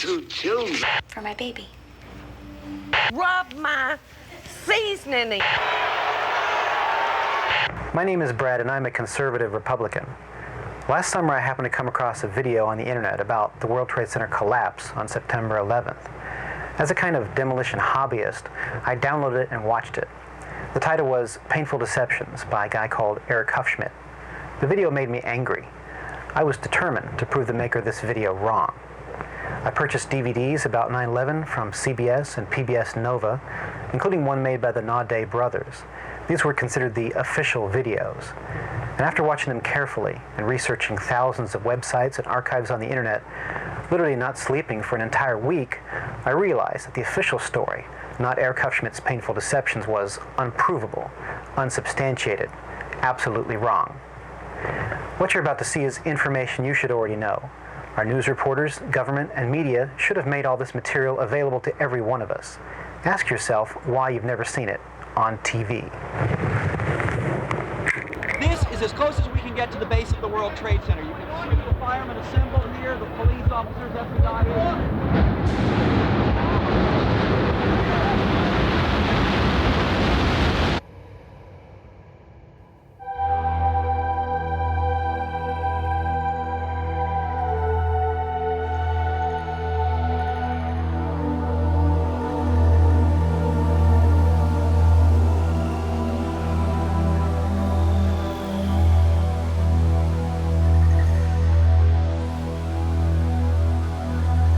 little children. For my baby. Rub my seasoning. My name is Brad, and I'm a conservative Republican. Last summer, I happened to come across a video on the internet about the World Trade Center collapse on September 11th. As a kind of demolition hobbyist, I downloaded it and watched it. The title was Painful Deceptions by a guy called Eric Hufschmidt. The video made me angry. I was determined to prove the maker of this video wrong. I purchased DVDs about 9/11 from CBS and PBS Nova, including one made by the Naudet brothers. These were considered the official videos. And after watching them carefully and researching thousands of websites and archives on the internet, literally not sleeping for an entire week, I realized that the official story, not Eric Hufschmidt's Painful Deceptions, was unprovable, unsubstantiated, absolutely wrong. What you're about to see is information you should already know. Our news reporters, government, and media should have made all this material available to every one of us. Ask yourself why you've never seen it on TV. This is as close as we can get to the base of the World Trade Center. You can see the firemen assembled here, the police officers as we got here.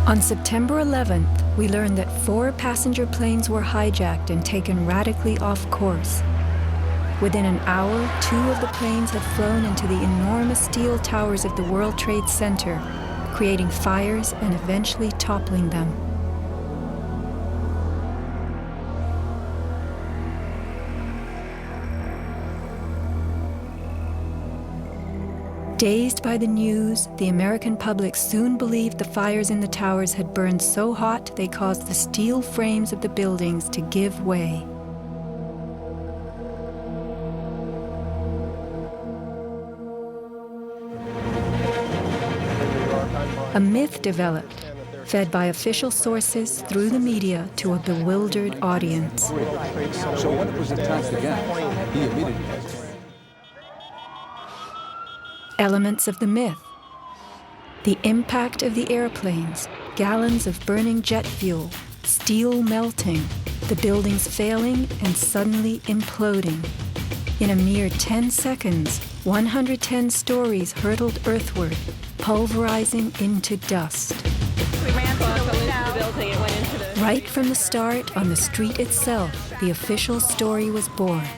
On September 11th, we learned that 4 passenger planes were hijacked and taken radically off course. Within an hour, 2 of the planes had flown into the enormous steel towers of the World Trade Center, creating fires and eventually toppling them. Dazed by the news, the American public soon believed the fires in the towers had burned so hot they caused the steel frames of the buildings to give way. A myth developed, fed by official sources through the media to a bewildered audience. So when it was attacked again, he immediately... Elements of the myth. The impact of the airplanes, gallons of burning jet fuel, steel melting, the buildings failing and suddenly imploding. In a mere 10 seconds, 110 stories hurtled earthward, pulverizing into dust. We ran through the building, it went into the... Right from the start, on the street itself, the official story was born.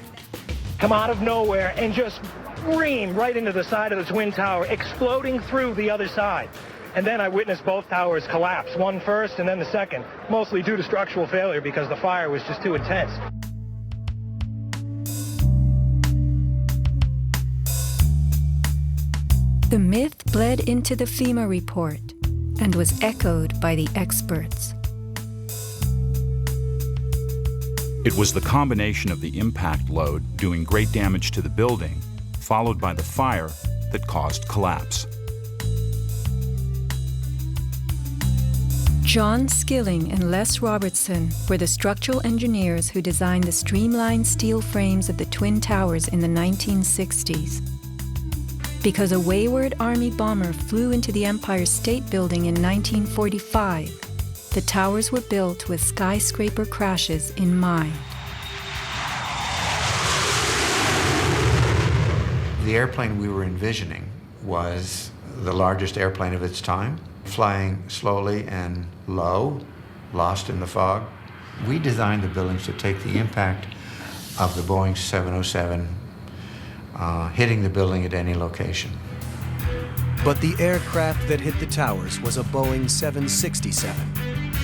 Come out of nowhere and just scream right into the side of the Twin Tower, exploding through the other side. And then I witnessed both towers collapse, one first and then the second, mostly due to structural failure because the fire was just too intense. The myth bled into the FEMA report and was echoed by the experts. It was the combination of the impact load doing great damage to the building, followed by the fire that caused collapse. John Skilling and Les Robertson were the structural engineers who designed the streamlined steel frames of the Twin Towers in the 1960s. Because a wayward Army bomber flew into the Empire State Building in 1945, the towers were built with skyscraper crashes in mind. The airplane we were envisioning was the largest airplane of its time, flying slowly and low, lost in the fog. We designed the buildings to take the impact of the Boeing 707 hitting the building at any location. But the aircraft that hit the towers was a Boeing 767,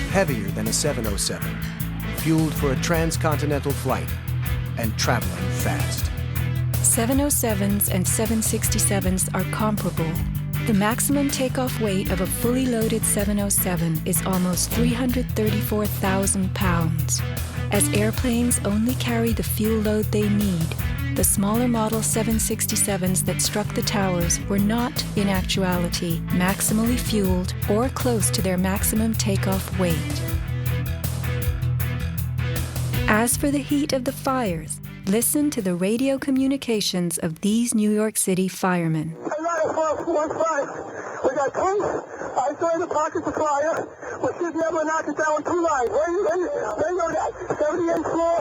heavier than a 707, fueled for a transcontinental flight and traveling fast. 707s and 767s are comparable. The maximum takeoff weight of a fully loaded 707 is almost 334,000 pounds. As airplanes only carry the fuel load they need, the smaller Model 767s that struck the towers were not, in actuality, maximally fueled or close to their maximum takeoff weight. As for the heat of the fires, listen to the radio communications of these New York City firemen. We got tanks. I saw the pockets of fire. We should be able to knock it down with 2 lines. Where you go, that 78th floor.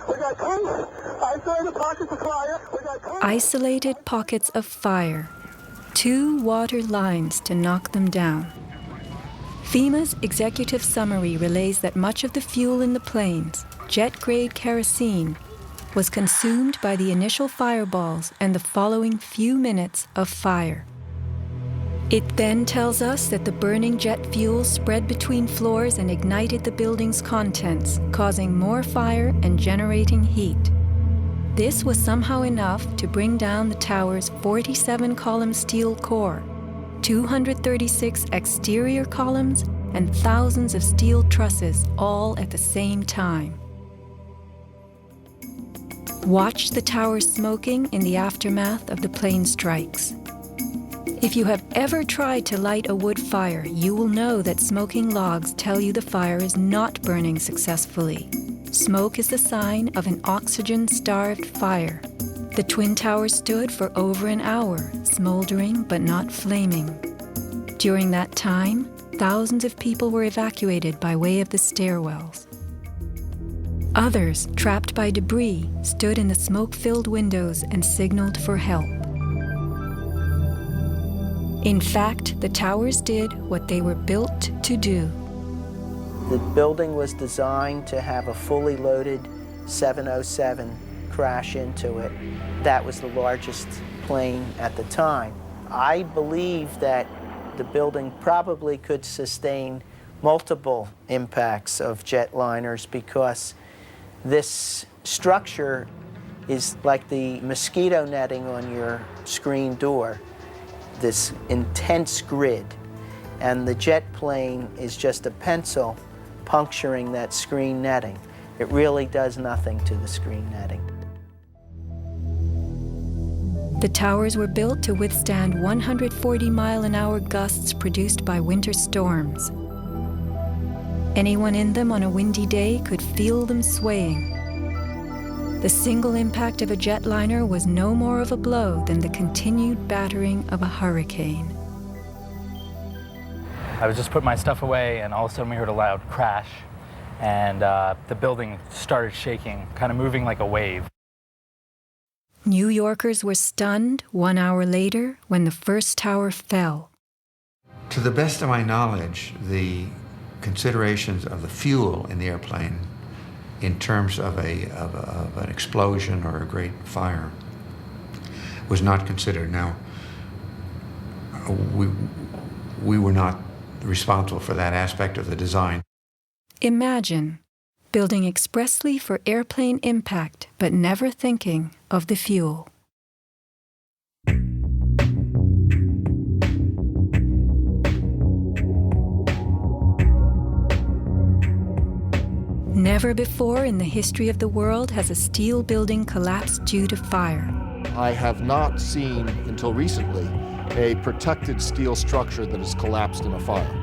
We got tanks. I saw the pockets of fire. We got tanks. Isolated pockets of fire. 2 water lines to knock them down. FEMA's executive summary relays that much of the fuel in the planes, jet-grade kerosene, was consumed by the initial fireballs and the following few minutes of fire. It then tells us that the burning jet fuel spread between floors and ignited the building's contents, causing more fire and generating heat. This was somehow enough to bring down the tower's 47-column steel core, 236 exterior columns, and thousands of steel trusses all at the same time. Watch the tower smoking in the aftermath of the plane strikes. If you have ever tried to light a wood fire, you will know that smoking logs tell you the fire is not burning successfully. Smoke is the sign of an oxygen-starved fire. The Twin Towers stood for over an hour, smoldering but not flaming. During that time, thousands of people were evacuated by way of the stairwells. Others, trapped by debris, stood in the smoke-filled windows and signaled for help. In fact, the towers did what they were built to do. The building was designed to have a fully loaded 707 crash into it. That was the largest plane at the time. I believe that the building probably could sustain multiple impacts of jetliners because this structure is like the mosquito netting on your screen door, this intense grid, and the jet plane is just a pencil puncturing that screen netting. It really does nothing to the screen netting. The towers were built to withstand 140-mile-an-hour gusts produced by winter storms. Anyone in them on a windy day could feel them swaying. The single impact of a jetliner was no more of a blow than the continued battering of a hurricane. I was just putting my stuff away, and all of a sudden we heard a loud crash, and the building started shaking, kind of moving like a wave. New Yorkers were stunned 1 hour later when the first tower fell. To the best of my knowledge, the considerations of the fuel in the airplane in terms of an explosion or a great fire was not considered. Now, we were not responsible for that aspect of the design. Imagine building expressly for airplane impact, but never thinking of the fuel. Never before in the history of the world has a steel building collapsed due to fire. I have not seen, until recently, a protected steel structure that has collapsed in a fire.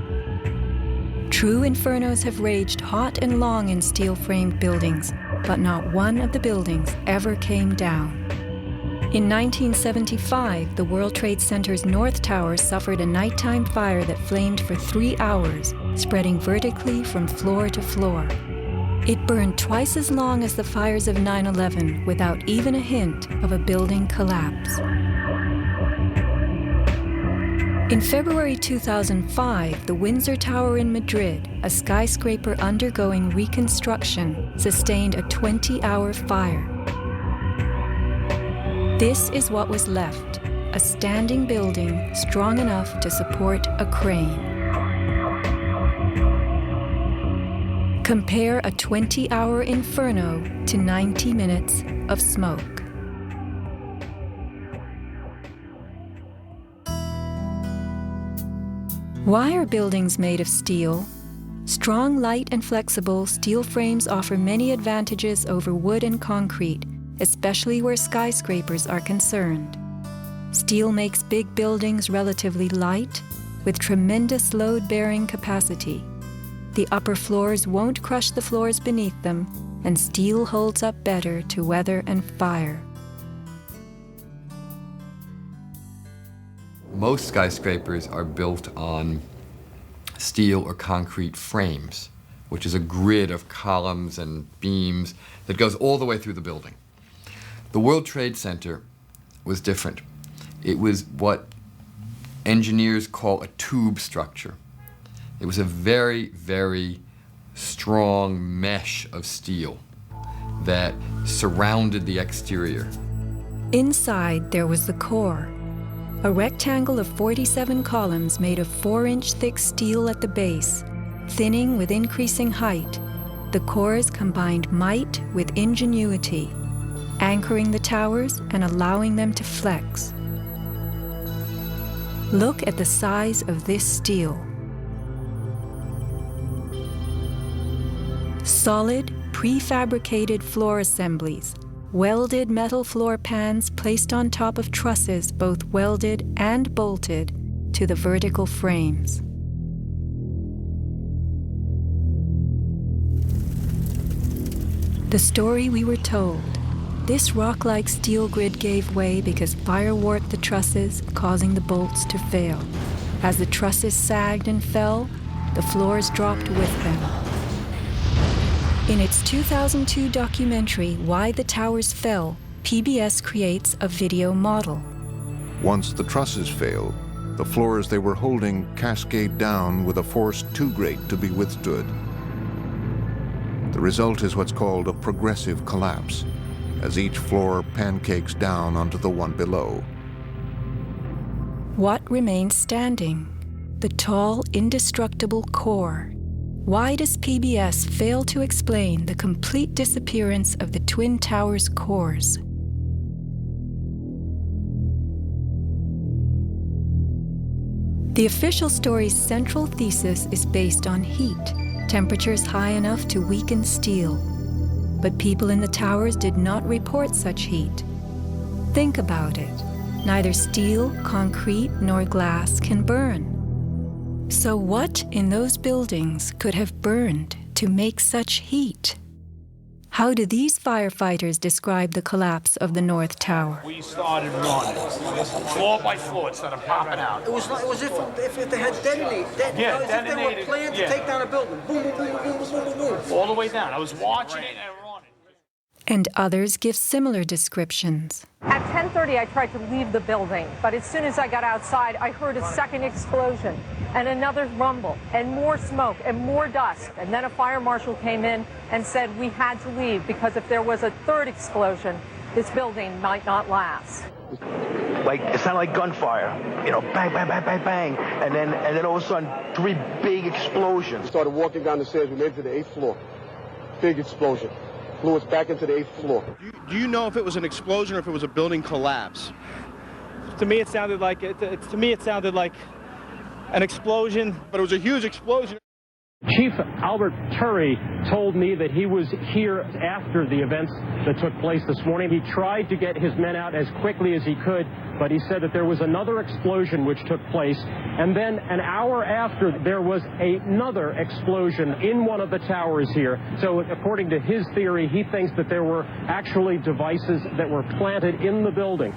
True infernos have raged hot and long in steel-framed buildings, but not one of the buildings ever came down. In 1975, the World Trade Center's North Tower suffered a nighttime fire that flamed for 3 hours, spreading vertically from floor to floor. It burned twice as long as the fires of 9/11 without even a hint of a building collapse. In February 2005, the Windsor Tower in Madrid, a skyscraper undergoing reconstruction, sustained a 20-hour fire. This is what was left, a standing building strong enough to support a crane. Compare a 20-hour inferno to 90 minutes of smoke. Why are buildings made of steel? Strong, light, and flexible steel frames offer many advantages over wood and concrete, especially where skyscrapers are concerned. Steel makes big buildings relatively light, with tremendous load-bearing capacity. The upper floors won't crush the floors beneath them, and steel holds up better to weather and fire. Most skyscrapers are built on steel or concrete frames, which is a grid of columns and beams that goes all the way through the building. The World Trade Center was different. It was what engineers call a tube structure. It was a very, very strong mesh of steel that surrounded the exterior. Inside, there was the core, a rectangle of 47 columns made of 4-inch thick steel at the base, thinning with increasing height. The cores combined might with ingenuity, anchoring the towers and allowing them to flex. Look at the size of this steel. Solid, prefabricated floor assemblies, welded metal floor pans placed on top of trusses both welded and bolted to the vertical frames. The story we were told: this rock-like steel grid gave way because fire warped the trusses, causing the bolts to fail. As the trusses sagged and fell, the floors dropped with them. In its 2002 documentary, Why the Towers Fell, PBS creates a video model. Once the trusses fail, the floors they were holding cascade down with a force too great to be withstood. The result is what's called a progressive collapse, as each floor pancakes down onto the one below. What remains standing? The tall, indestructible core. Why does PBS fail to explain the complete disappearance of the Twin Towers' cores? The official story's central thesis is based on heat, temperatures high enough to weaken steel. But people in the towers did not report such heat. Think about it. Neither steel, concrete, nor glass can burn. So what in those buildings could have burned to make such heat? How do these firefighters describe the collapse of the North Tower? We started running, floor by floor, instead of popping out. It was if they had detonated. Yeah, if they were planned to take down a building. Boom, boom, boom, boom, boom, boom, boom. All the way down. I was watching it and running. And others give similar descriptions. At 10:30, I tried to leave the building, but as soon as I got outside, I heard a second explosion and another rumble and more smoke and more dust. And then a fire marshal came in and said we had to leave because if there was a third explosion, this building might not last. Like, it sounded like gunfire, you know, bang, bang, bang, bang, bang, and then all of a sudden, 3 big explosions. Started walking down the stairs, we made it to the 8th floor. Big explosion. Blew us back into the 8th floor. Do you know if it was an explosion or if it was a building collapse? To me, it sounded like an explosion. But it was a huge explosion. Chief Albert Turry told me that he was here after the events that took place this morning. He tried to get his men out as quickly as he could, but he said that there was another explosion which took place, and then an hour after there was another explosion in one of the towers here. So according to his theory, he thinks that there were actually devices that were planted in the building.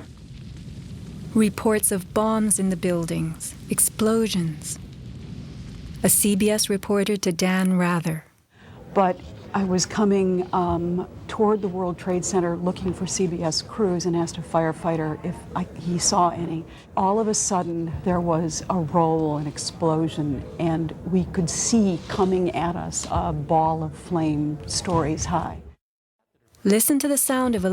Reports of bombs in the buildings, explosions. A CBS reporter to Dan Rather. But I was coming toward the World Trade Center looking for CBS crews and asked a firefighter if he saw any. All of a sudden, there was a roll, an explosion, and we could see coming at us a ball of flame stories high. Listen to the sound of a